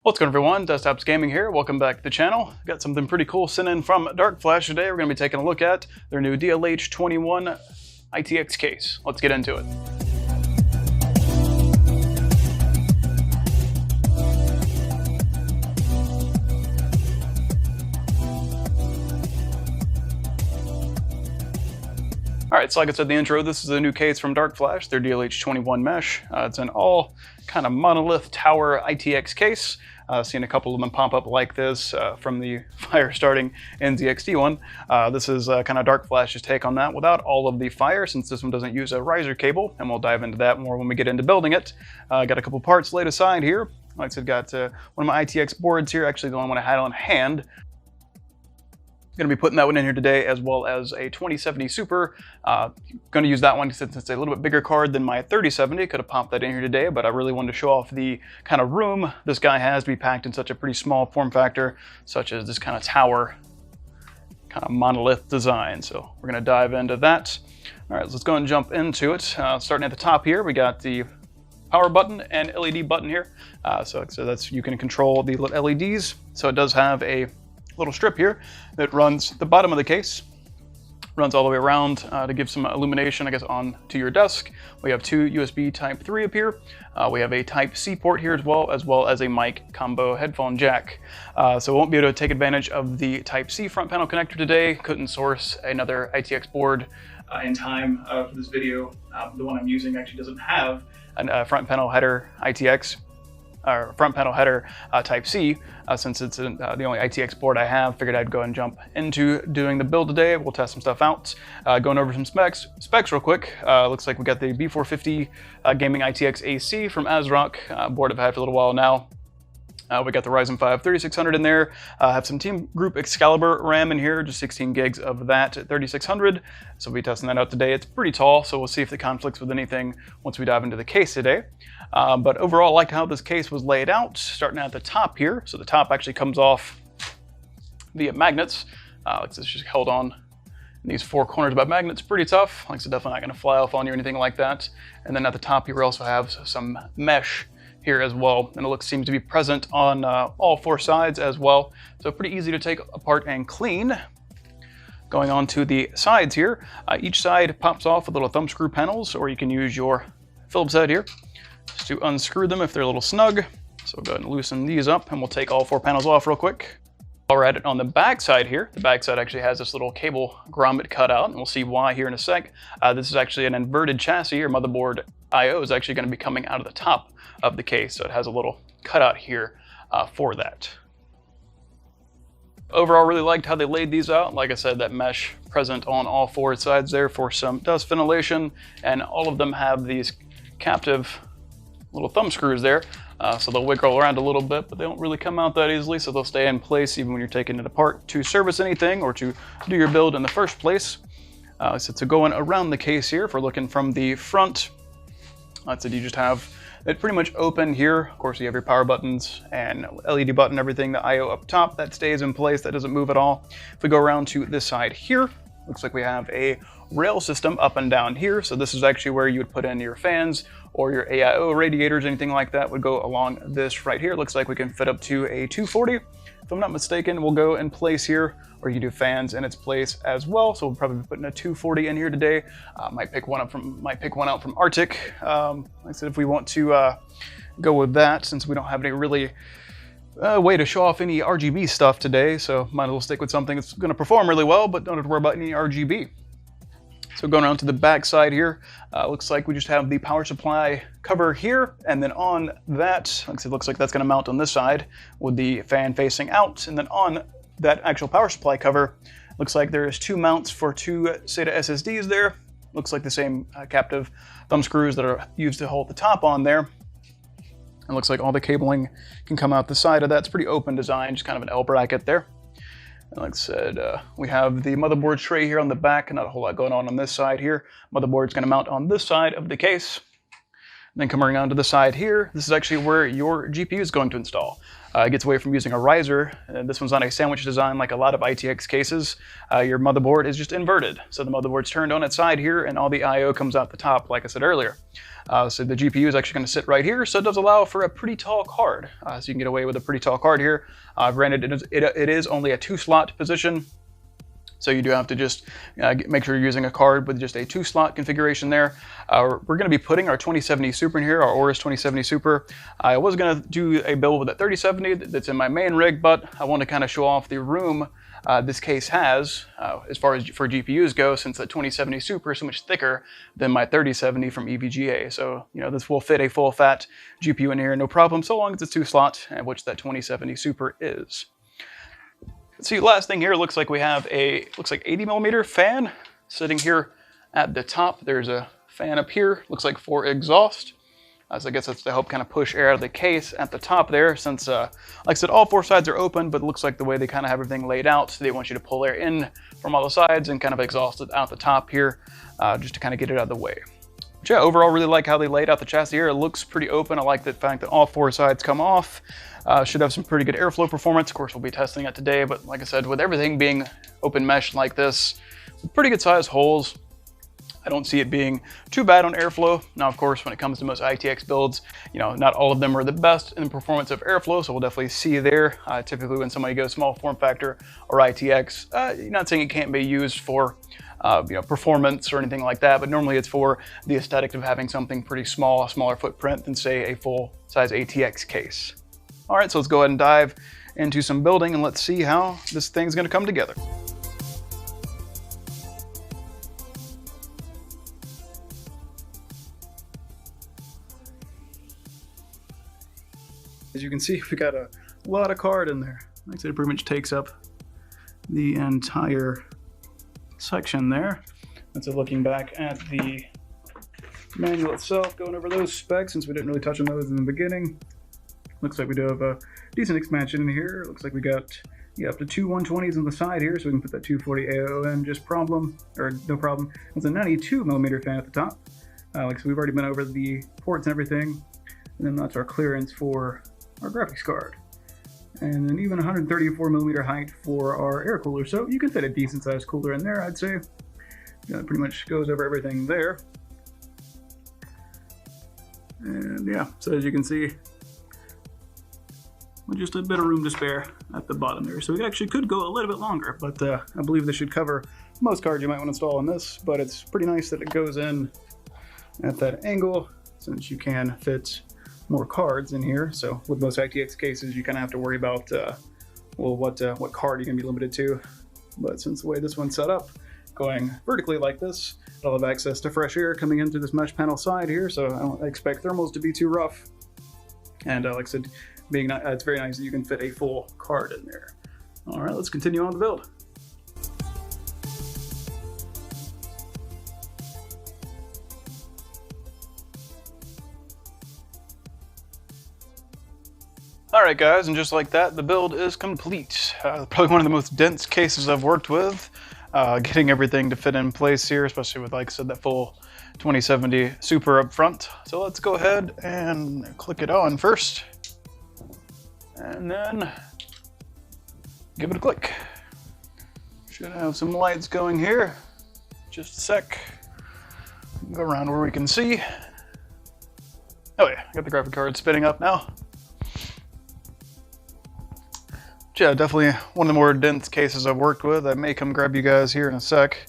What's going on, everyone? Desktops Gaming here. Welcome back to the channel. Got something pretty cool sent in from DarkFlash today. We're going to be taking a look at their new DLH21 ITX case. Let's get into it. Alright, so like I said in the intro, this is a new case from DarkFlash, their DLH21 mesh. It's an all kind of monolith tower ITX case. Seen a couple of them pop up like this from the fire-starting NZXT one. This is kind of DarkFlash's take on that without all of the fire, since this one doesn't use a riser cable, and we'll dive into that more when we get into building it. Got a couple parts laid aside here. Like I said, got one of my ITX boards here, actually the only one I had on hand. Going to be putting that one in here today, as well as a 2070 Super. Going to use that one since it's a little bit bigger card than my 3070. Could have popped that in here today, but I really wanted to show off the kind of room this guy has to be packed in such a pretty small form factor, such as this kind of tower, kind of monolith design. So we're going to dive into that. All right, let's go and jump into it. Starting at the top here, we got the power button and LED button here. So that's, you can control the LEDs. So it does have a little strip here that runs the bottom of the case, runs all the way around to give some illumination, I guess, on to your desk. We have two USB Type 3 up here. We have a Type C port here as well as a mic combo headphone jack. So we won't be able to take advantage of the Type C front panel connector today. Couldn't source another ITX board in time for this video. The one I'm using actually doesn't have a front panel header ITX. Or front panel header Type C, since it's the only ITX board I have. Figured I'd go and jump into doing the build today. We'll test some stuff out. Going over some specs real quick. Looks like we got the B450 gaming ITX AC from ASRock, board I've had for a little while now. We got the Ryzen 5 3600 in there. Have some Team Group Excalibur RAM in here, just 16 gigs of that at 3600. So we'll be testing that out today. It's pretty tall, so we'll see if it conflicts with anything once we dive into the case today. But overall, I like how this case was laid out, starting at the top here. So the top actually comes off via magnets. Like this, just held on in these four corners by magnets. Pretty tough. Like I said, definitely not going to fly off on you or anything like that. And then at the top here, we also have some mesh here as well, and it seems to be present on all four sides as well, so pretty easy to take apart and clean. Going on to the sides here, each side pops off with little thumb screw panels, or you can use your Phillips head here just to unscrew them if they're a little snug. So we'll go ahead and loosen these up, and we'll take all four panels off real quick. While we're at it, on the back side here, the back side actually has this little cable grommet cut out, and we'll see why here in a sec. This is actually an inverted chassis, or motherboard I/O is actually going to be coming out of the top of the case, so it has a little cutout here for that. Overall, really liked how they laid these out. Like I said, that mesh present on all four sides there for some dust ventilation, and all of them have these captive little thumb screws there, so they'll wiggle around a little bit, but they don't really come out that easily, so they'll stay in place even when you're taking it apart to service anything or to do your build in the first place. So going around the case here, if we're looking from the front, like I said, you just have it pretty much open here. Of course, you have your power buttons and LED button, everything, the I/O up top, that stays in place, that doesn't move at all. If we go around to this side here, looks like we have a rail system up and down here. So this is actually where you would put in your fans or your AIO radiators, anything like that would go along this right here. Looks like we can fit up to a 240. If I'm not mistaken, we'll go in place here, or you can do fans in its place as well. So we'll probably be putting a 240 in here today. Might pick one out from Arctic. Like I said, if we want to go with that, since we don't have any really way to show off any RGB stuff today, so might as well stick with something that's going to perform really well, but don't have to worry about any RGB. So going around to the back side here, looks like we just have the power supply cover here, and then on that, like I said, looks like that's going to mount on this side with the fan facing out, and then on that actual power supply cover, looks like there's two mounts for two SATA SSDs there. Looks like the same captive thumb screws that are used to hold the top on there. It looks like all the cabling can come out the side of that. It's pretty open design, just kind of an L bracket there. And like I said, we have the motherboard tray here on the back, not a whole lot going on this side here. Motherboard's going to mount on this side of the case. Then coming around to the side here, this is actually where your GPU is going to install. It gets away from using a riser. This one's on a sandwich design like a lot of ITX cases. Your motherboard is just inverted. So the motherboard's turned on its side here and all the I/O comes out the top, like I said earlier. So the GPU is actually going to sit right here, so it does allow for a pretty tall card. So you can get away with a pretty tall card here. Granted, it is only a 2-slot position. So you do have to just make sure you're using a card with just a 2-slot configuration there. We're going to be putting our 2070 Super in here, our Aorus 2070 Super. I was going to do a build with a 3070 that's in my main rig, but I want to kind of show off the room this case has as far as for GPUs go, since the 2070 Super is so much thicker than my 3070 from EVGA. So, you know, this will fit a full fat GPU in here, no problem, so long as it's 2-slot, which that 2070 Super is. See, last thing here, looks like we have a 80mm fan sitting here at the top. There's a fan up here, looks like for exhaust. So I guess that's to help kind of push air out of the case at the top there, since, like I said, all 4 sides are open, but it looks like the way they kind of have everything laid out, so they want you to pull air in from all the sides and kind of exhaust it out the top here, just to kind of get it out of the way. But yeah, overall, really like how they laid out the chassis here. It looks pretty open. I like the fact that all 4 sides come off. Should have some pretty good airflow performance. Of course, we'll be testing it today, but like I said, with everything being open mesh like this, pretty good sized holes, I don't see it being too bad on airflow. Now, of course, when it comes to most ITX builds, you know, not all of them are the best in the performance of airflow, so we'll definitely see there. Typically, when somebody goes small form factor or ITX, you're not saying it can't be used for you know, performance or anything like that, but normally it's for the aesthetic of having something pretty small, a smaller footprint than, say, a full-size ATX case. All right, so let's go ahead and dive into some building and let's see how this thing's going to come together. As you can see, we got a lot of card in there. Like I said, it pretty much takes up the entire section there. And so looking back at the manual itself, going over those specs, since we didn't really touch on those in the beginning, looks like we do have a decent expansion in here. Looks like we got up to 2 120s on the side here, so we can put that 240 AO in just no problem. It's a 92mm fan at the top. Like so, we've already been over the ports and everything, and then that's our clearance for our graphics card. And then even 134mm height for our air cooler, so you can fit a decent sized cooler in there, I'd say. It pretty much goes over everything there. And yeah, so as you can see, just a bit of room to spare at the bottom there. So it actually could go a little bit longer, but I believe this should cover most cards you might want to install on this, but it's pretty nice that it goes in at that angle, since you can fit more cards in here. So with most ITX cases, you kind of have to worry about, well, what card you're going to be limited to. But since the way this one's set up, going vertically like this, it'll have access to fresh air coming into this mesh panel side here, so I don't expect thermals to be too rough. And like I said, it's very nice that you can fit a full card in there. All right, let's continue on the build. All right, guys, and just like that, the build is complete. Probably one of the most dense cases I've worked with. Getting everything to fit in place here, especially with, like I said, that full 2070 Super up front. So let's go ahead and click it on first. And then give it a click. Should have some lights going here. Just a sec. Go around where we can see. Oh yeah, got the graphic card spinning up now. Yeah, definitely one of the more dense cases I've worked with. I may come grab you guys here in a sec.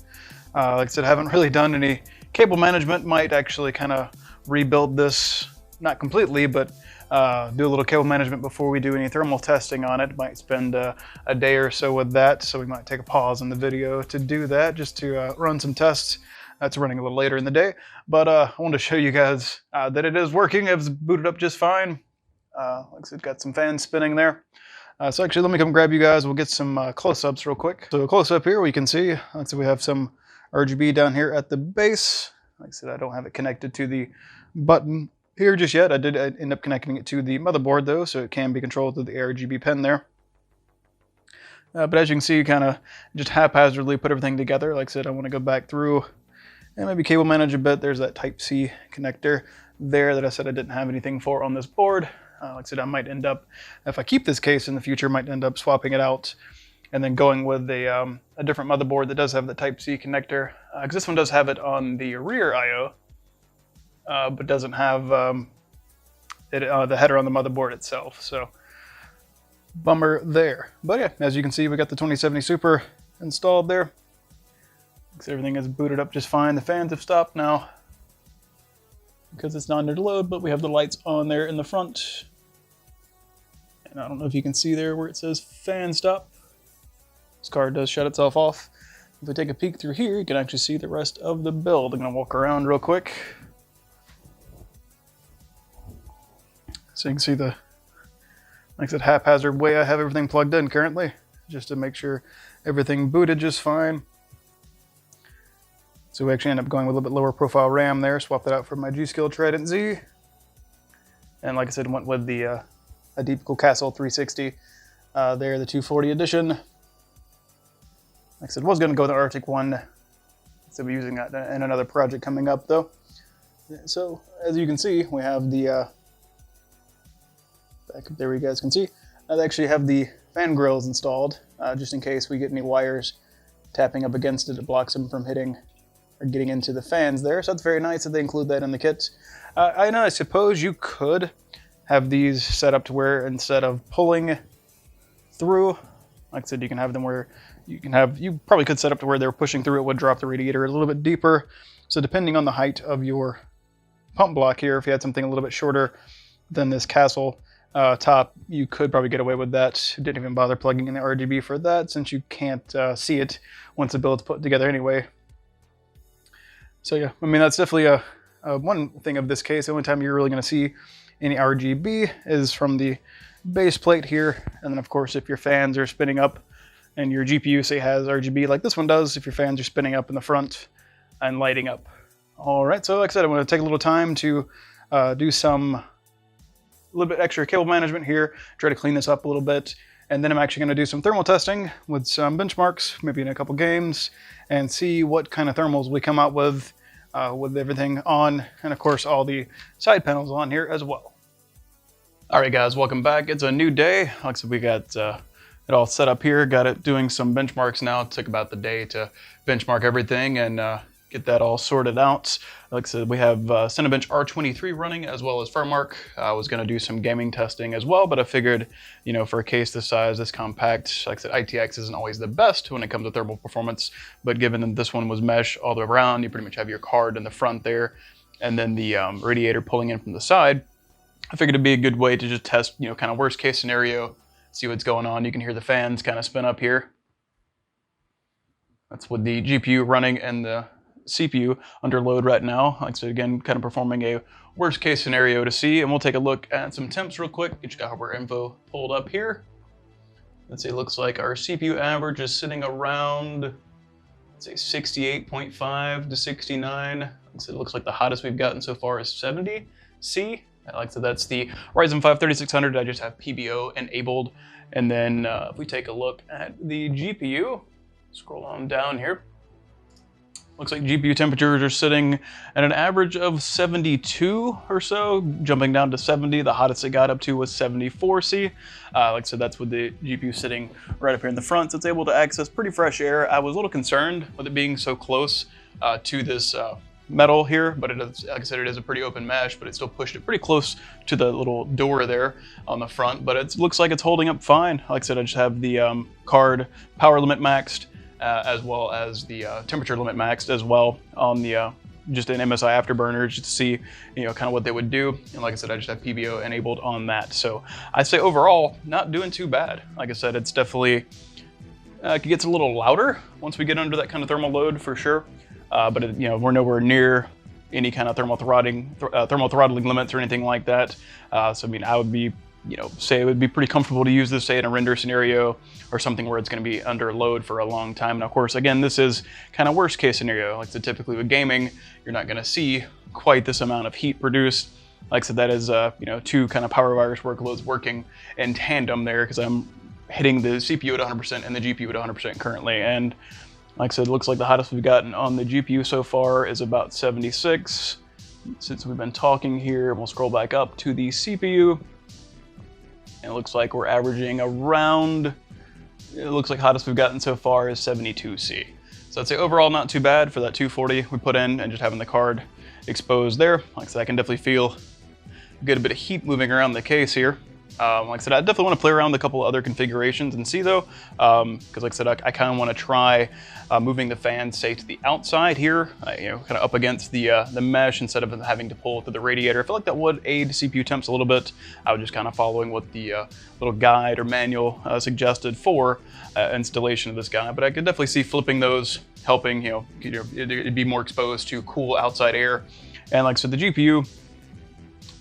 Like I said, I haven't really done any cable management. Might actually kind of rebuild this, not completely, but do a little cable management before we do any thermal testing on it. Might spend a day or so with that, so we might take a pause in the video to do that, just to run some tests. That's running a little later in the day, but I wanted to show you guys that it is working. It's booted up just fine. Like I said, got some fans spinning there. So actually, let me come grab you guys. We'll get some close-ups real quick. So close up here, we can see, so we have some RGB down here at the base. Like I said, I don't have it connected to the button here just yet. I did end up connecting it to the motherboard though, so it can be controlled through the RGB pen there. But as you can see, you kind of just haphazardly put everything together. Like I said, I want to go back through and maybe cable manage a bit. There's that Type-C connector. there that I said I didn't have anything for on this board. Like I said, I might end up, if I keep this case in the future, might end up swapping it out and then going with a different motherboard that does have the Type-C connector. Because this one does have it on the rear I/O, but doesn't have the header on the motherboard itself. So bummer there. But yeah, as you can see, we got the 2070 Super installed there. Looks like everything is booted up just fine. The fans have stopped now because it's not under load, but we have the lights on there in the front. And I don't know if you can see there where it says fan stop. This card does shut itself off. If we take a peek through here, you can actually see the rest of the build. I'm gonna walk around real quick. So you can see the, like I said, haphazard way I have everything plugged in currently, just to make sure everything booted just fine. So we actually end up going with a little bit lower profile RAM there, swapped that out for my G-Skill Trident Z. And like I said, went with the Deepcool Castle 360 there, the 240 edition. Like I said, was going to go with the Arctic one, so we're using that in another project coming up though. So as you can see, we have the, back up there where you guys can see, I actually have the fan grills installed, just in case we get any wires tapping up against it. It blocks them from hitting or getting into the fans there, so that's very nice that they include that in the kit. I suppose you could have these set up to where instead of pulling through, like I said, you can have them where you probably could set up to where they're pushing through, it would drop the radiator a little bit deeper. So depending on the height of your pump block here, if you had something a little bit shorter than this Castle top, you could probably get away with that. Didn't even bother plugging in the RGB for that, since you can't see it once the build's put together anyway. So yeah, I mean, that's definitely one thing of this case. The only time you're really going to see any RGB is from the base plate here. And then of course, if your fans are spinning up and your GPU, say, has RGB like this one does, if your fans are spinning up in the front and lighting up. All right, so like I said, I'm going to take a little time to do a little bit extra cable management here, try to clean this up a little bit. And then I'm actually going to do some thermal testing with some benchmarks, maybe in a couple games, and see what kind of thermals we come out with everything on, and of course all the side panels on here as well. All right, guys, welcome back. It's a new day. Like I said, we got it all set up here. Got it doing some benchmarks now. It took about the day to benchmark everything and get that all sorted out. Like I said, we have Cinebench R23 running as well as FurMark. I was going to do some gaming testing as well, but I figured, you know, for a case this size, this compact, like I said, ITX isn't always the best when it comes to thermal performance, but given that this one was mesh all the way around, you pretty much have your card in the front there, and then the radiator pulling in from the side, I figured it'd be a good way to just test, you know, kind of worst case scenario, see what's going on. You can hear the fans kind of spin up here. That's with the GPU running and the CPU under load right now. Like I said, again, kind of performing a worst case scenario to see, and we'll take a look at some temps real quick. Get your hardware info pulled up here. Let's see, it looks like our CPU average is sitting around, let's say, 68.5 to 69. So it looks like the hottest we've gotten so far is 70 C. Like I said, that's the Ryzen 5 3600. I just have PBO enabled. And then if we take a look at the GPU, scroll on down here. Looks like GPU temperatures are sitting at an average of 72 or so, jumping down to 70. The hottest it got up to was 74 C. Like I said, that's with the GPU sitting right up here in the front, so it's able to access pretty fresh air. I was a little concerned with it being so close to this metal here, but it is, like I said, it is a pretty open mesh, but it still pushed it pretty close to the little door there on the front, but it looks like it's holding up fine. Like I said, I just have the card power limit maxed, as well as the temperature limit maxed as well on the just an MSI Afterburner, just to see, you know, kind of what they would do. And like I said, I just have PBO enabled on that. So I'd say overall, not doing too bad. Like I said, it's definitely, it gets a little louder once we get under that kind of thermal load for sure. But it, you know, we're nowhere near any kind of thermal throttling limits or anything like that. So I mean, I would be, you know, say it would be pretty comfortable to use this, say, in a render scenario or something where it's going to be under load for a long time. And of course, again, this is kind of worst case scenario. Like I said, typically with gaming, you're not going to see quite this amount of heat produced. Like I said, that is, you know, two kind of power virus workloads working in tandem there, because I'm hitting the CPU at 100% and the GPU at 100% currently. And like I said, it looks like the hottest we've gotten on the GPU so far is about 76. since we've been talking here, we'll scroll back up to the CPU. And it looks like we're averaging around, it looks like hottest we've gotten so far is 72C. So I'd say overall not too bad for that 240 we put in, and just having the card exposed there. Like I said, I can definitely feel a good bit of heat moving around the case here. Like I said, I definitely want to play around with a couple other configurations and see though, because like I said, I kind of want to try moving the fan, say, to the outside here, you know, kind of up against the mesh instead of having to pull through the radiator. I feel like that would aid CPU temps a little bit. I was just kind of following what the little guide or manual suggested for installation of this guy, but I could definitely see flipping those helping, you know, it'd be more exposed to cool outside air. And like I said, the GPU,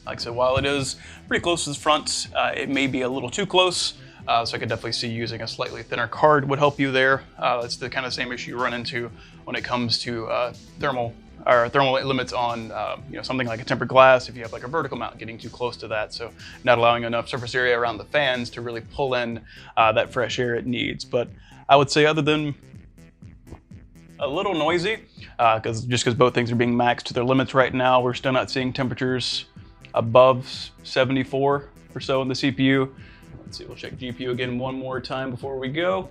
like I said, while it is pretty close to the front, it may be a little too close. So I could definitely see using a slightly thinner card would help you there. That's the kind of same issue you run into when it comes to thermal limits on you know, something like a tempered glass. If you have like a vertical mount, getting too close to that, so not allowing enough surface area around the fans to really pull in that fresh air it needs. But I would say, other than a little noisy, because both things are being maxed to their limits right now, we're still not seeing temperatures above 74 or so in the CPU. Let's see, we'll check GPU again one more time before we go.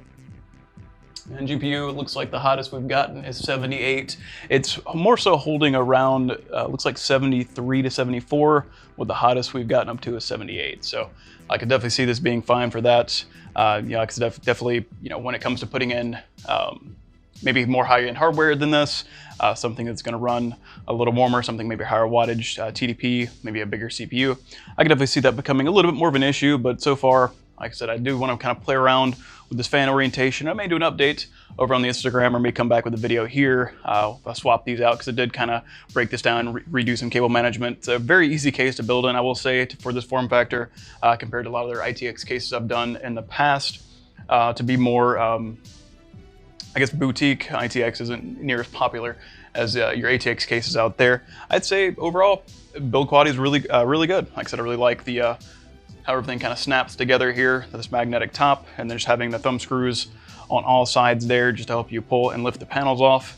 And GPU, it looks like the hottest we've gotten is 78. It's more so holding around, looks like 73 to 74, with the hottest we've gotten up to is 78. So I could definitely see this being fine for that. You know, I could definitely, you know, when it comes to putting in maybe more high-end hardware than this, something that's going to run a little warmer, something maybe higher wattage, TDP, maybe a bigger CPU. I could definitely see that becoming a little bit more of an issue, but so far, like I said, I do want to kind of play around with this fan orientation. I may do an update over on the Instagram, or may come back with a video here. I'll swap these out because it did kind of break this down and redo some cable management. It's a very easy case to build in, I will say, for this form factor, compared to a lot of their ITX cases I've done in the past, to be more I guess boutique. ITX isn't near as popular as your ATX cases out there. I'd say overall build quality is really really good. Like I said, I really like the how everything kind of snaps together here, this magnetic top, and then just having the thumb screws on all sides there just to help you pull and lift the panels off.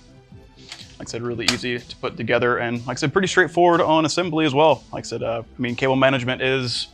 Like I said, really easy to put together, and like I said, pretty straightforward on assembly as well. Like I said, I mean, cable management is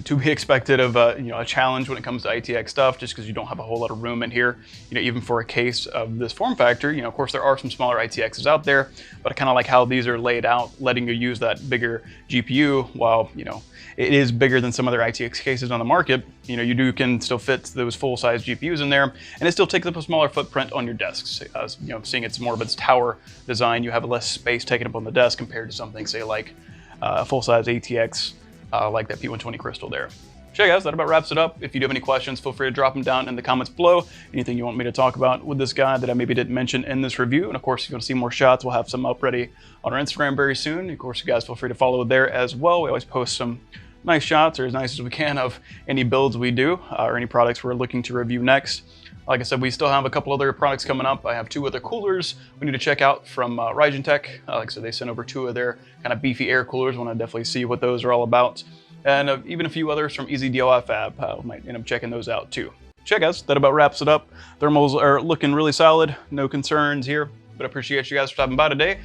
to be expected of you know, a challenge when it comes to ITX stuff, just because you don't have a whole lot of room in here. You know, even for a case of this form factor, you know, of course there are some smaller ITXs out there, but I kind of like how these are laid out, letting you use that bigger GPU while, you know, it is bigger than some other ITX cases on the market. You know, you can still fit those full-size GPUs in there, and it still takes up a smaller footprint on your desks. You know, seeing it's more of its tower design, you have less space taken up on the desk compared to something, say, like a full-size ATX. Like that P120 Crystal there. So yeah, guys, that about wraps it up. If you do have any questions, feel free to drop them down in the comments below. Anything you want me to talk about with this guy that I maybe didn't mention in this review. And of course, if you want to see more shots, we'll have some up ready on our Instagram very soon. Of course, you guys feel free to follow there as well. We always post some nice shots, or as nice as we can, of any builds we do, or any products we're looking to review next. Like I said, we still have a couple other products coming up. I have 2 other coolers we need to check out from Rygen Tech. Like I said, they sent over 2 of their kind of beefy air coolers. Want to definitely see what those are all about. And even a few others from EasyDLF Fab. Might end up checking those out too. So yeah, guys, that about wraps it up. Thermals are looking really solid. No concerns here, but I appreciate you guys for stopping by today.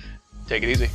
Take it easy.